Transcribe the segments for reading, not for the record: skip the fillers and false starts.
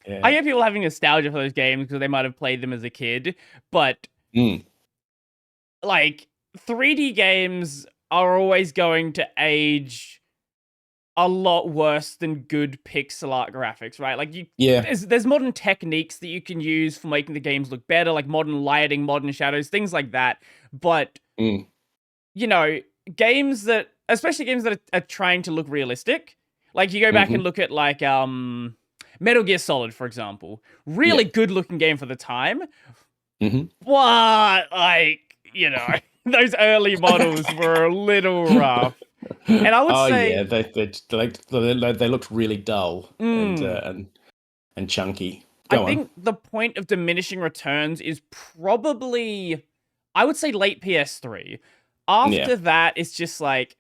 I Yeah. get people having nostalgia for those games because they might have played them as a kid, but Mm. like 3D games are always going to age a lot worse than good pixel art graphics, right? Like Yeah. there's modern techniques that you can use for making the games look better, like modern lighting, modern shadows, things like that. But Mm. you know, games that, especially games that are trying to look realistic, like you go back and Mm-hmm. look at like Metal Gear Solid, for example, really Yeah. good looking game for the time, Mm-hmm. but like those early models were a little rough. And I would Oh yeah, say, they looked really dull mm, and chunky. I Go on. think the point of diminishing returns is probably, I would say, late PS3. Yeah. After that, it's just like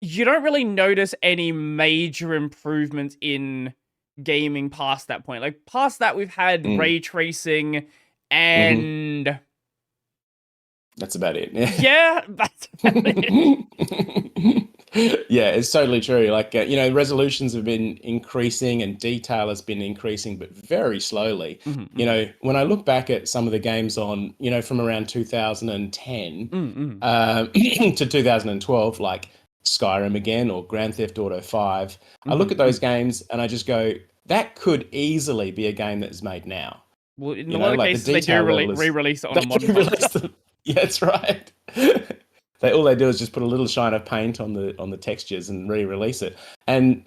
you don't really notice any major improvements in gaming past that point. Like past that, we've had Mm. ray tracing Mm-hmm. and That's about it. yeah, that's about it. Yeah, it's totally true. Like, resolutions have been increasing and detail has been increasing, but very slowly. Mhm, mhm. When I look back at some of the games on, from around 2010 Mm, mm, to 2012, like Skyrim again or Grand Theft Auto 5, I look mhm, at those mm. games and I just go, that could easily be a game that is made now. Well, in a lot of Like the cases, they do detail level is, re-release it on they a modern do release console. them. Yeah, that's right. All they do is just put a little shine of paint on the textures and re-release it. And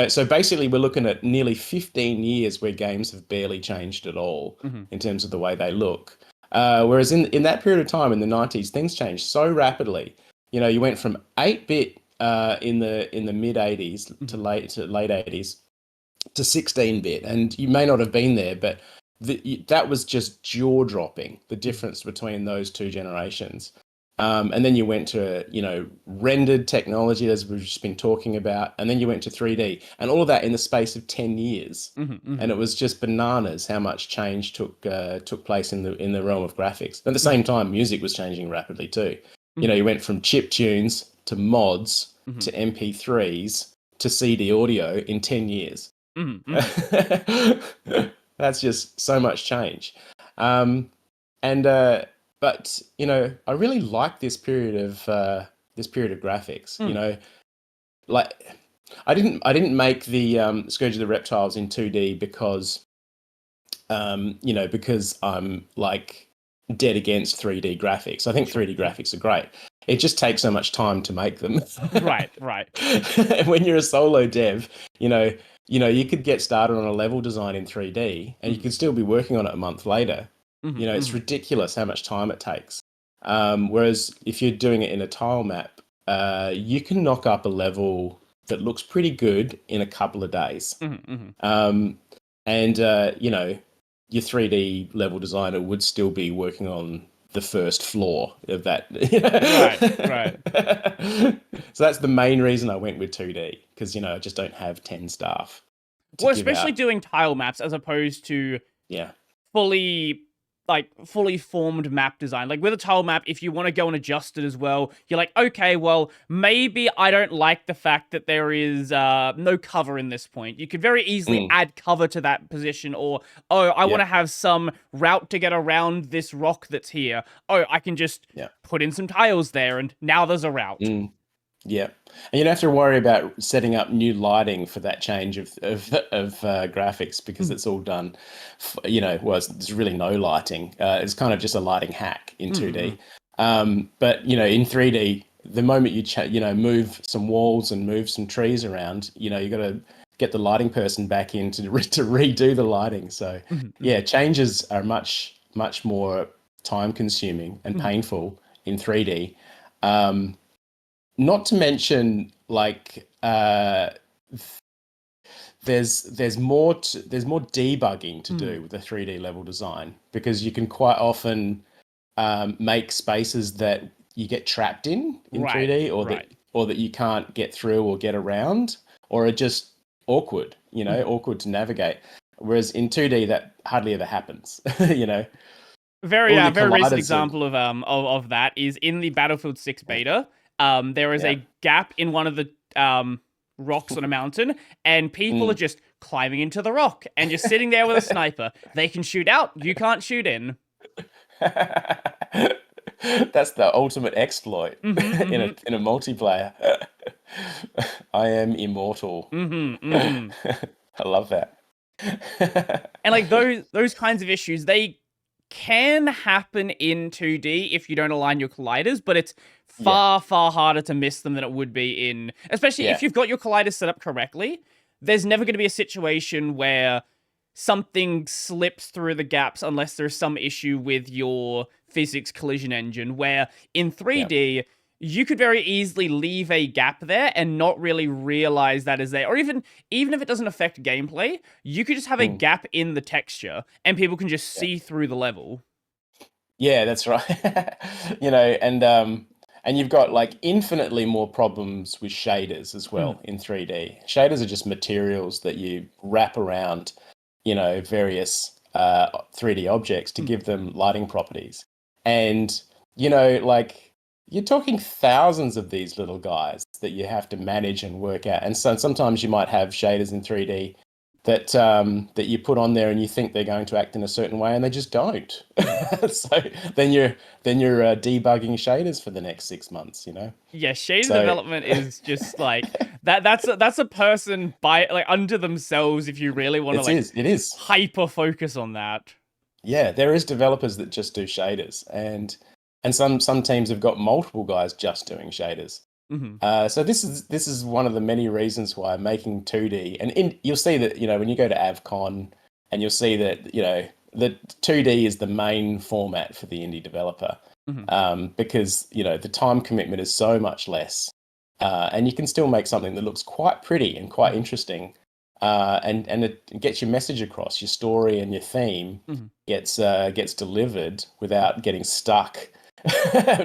so basically we're looking at nearly 15 years where games have barely changed at all Mhm, in terms of the way they look. Whereas in that period of time in the 90s, things changed so rapidly. You went from 8-bit in the mid 80s mhm. to late 80s to 16-bit, and you may not have been there, but that was just jaw-dropping, the Mhm. difference between those two generations. And then you went to, rendered technology, as we've just been talking about, and then you went to 3D, and all of that in the space of 10 years. Mhm, And mhm, it was just bananas how much change took place in the realm of graphics. At the mhm, same time, music was changing rapidly too. mhm, You went from chip tunes to mods mhm, to MP3s to CD audio in 10 years. mhm, mhm. That's just so much change. Um, and but I really like this period of graphics. Mm. Like I didn't make the Scourge of the Reptiles in 2D because I'm like dead against 3D graphics. I think Sure, 3D sure. graphics are great. It just takes so much time to make them. Right, right. When you're a solo dev, you know, you could get started on a level design in 3D and you Mhm, could still be working on it a month later. mhm, It's mhm, ridiculous how much time it takes. Whereas if you're doing it in a tile map, you can knock up a level that looks pretty good in a couple of days. mhm, mhm. Um, and your 3D level designer would still be working on the first floor of that. Right, right. So that's the main reason I went with 2D because I just don't have 10 staff to Well, give especially out. doing tile maps as opposed to Yeah. fully fully formed map design. Like with a tile map, if you want to go and adjust it as well, you're like, okay, well, maybe I don't like the fact that there is no cover in this point. You could very easily Mm, add cover to that position, or oh, I want yeah. to have some route to get around this rock that's here. Oh, I can just Yeah. put in some tiles there, and now there's a route. Mm. Yeah, and you don't have to worry about setting up new lighting for that change of graphics because Mm, it's all done. Well, there's really no lighting. It's kind of just a lighting hack in mm, mm. 2D. But in 3D, the moment move some walls and move some trees around, you got to get the lighting person back in to redo the lighting. So Mhm, yeah, mhm, changes are much more time consuming and mhm, painful in 3D. Not to mention, like, there's more debugging to mhm. do with the 3D level design because you can quite often make spaces that you get trapped in Right, 3D, right. or that you can't get through or get around, or are just awkward, Mhm. awkward to navigate. Whereas in 2D, that hardly ever happens. You know, Very all your very recent colliders are, example of that is in the Battlefield 6 beta. There is yeah. a gap in one of the rocks on a mountain, and people are Mm, just climbing into the rock and you're sitting there with a sniper. They can shoot out, you can't shoot in. That's the ultimate exploit Mm-hmm, in mm-hmm, a multiplayer. I am immortal. mm-hmm, mm-hmm. I love that. And like those kinds of issues, they can happen in 2D if you don't align your colliders, but it's Yeah, far harder to miss them than it would be in, especially if yeah, you've got your colliders set up correctly. There's never going to be a situation where something slips through the gaps unless there's some issue with your physics collision engine, where in yeah. 3D you could very easily leave a gap there and not really realize that is there. Or even if it doesn't affect gameplay, you could just have a Mm. gap in the texture and people can just Yeah. see through the level. Yeah, that's right. And you've got like infinitely more problems with shaders as Mm, well in 3D. Shaders are just materials that you wrap around, various 3D objects to mm, give them lighting properties. And, like you're talking thousands of these little guys that you have to manage and work out. And so sometimes you might have shaders in 3D that you put on there and you think they're going to act in a certain way and they just don't. mm. So then you're debugging shaders for the next 6 months. Yeah, shader So development is just like that. That's a person by like unto themselves if you really want to like it is. hyper focus on that. Yeah, there is developers that just do shaders, and some teams have got multiple guys just doing shaders. Hmm. So this is one of the many reasons why making 2D, and you'll see that when you go to AvCon, and you'll see that that 2D is the main format for the indie developer, Hmm. because the time commitment is so much less, and you can still make something that looks quite pretty and quite interesting, and it gets your message across, your story and your theme Hmm. gets delivered without getting stuck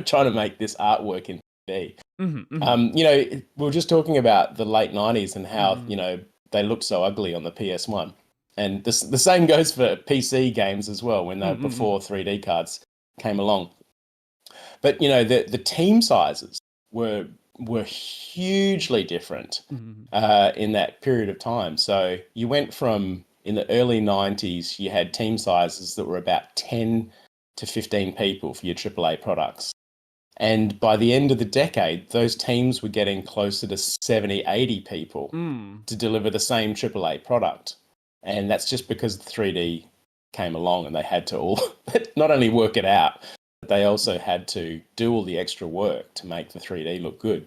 trying to make this artwork in 3D. Hmm. Hmm. We were just talking about the late 90s and how, Hmm. they looked so ugly on the PS1. And the same goes for PC games as well, when they were Hmm. before 3D cards came along. But, the team sizes were hugely different Hmm. in that period of time. So you went from, in the early 90s, you had team sizes that were about 10 to 15 people for your AAA products. And by the end of the decade, those teams were getting closer to 70, 80 people Mm. to deliver the same AAA product. And that's just because the 3D came along and they had to all not only work it out, but they also had to do all the extra work to make the 3D look good.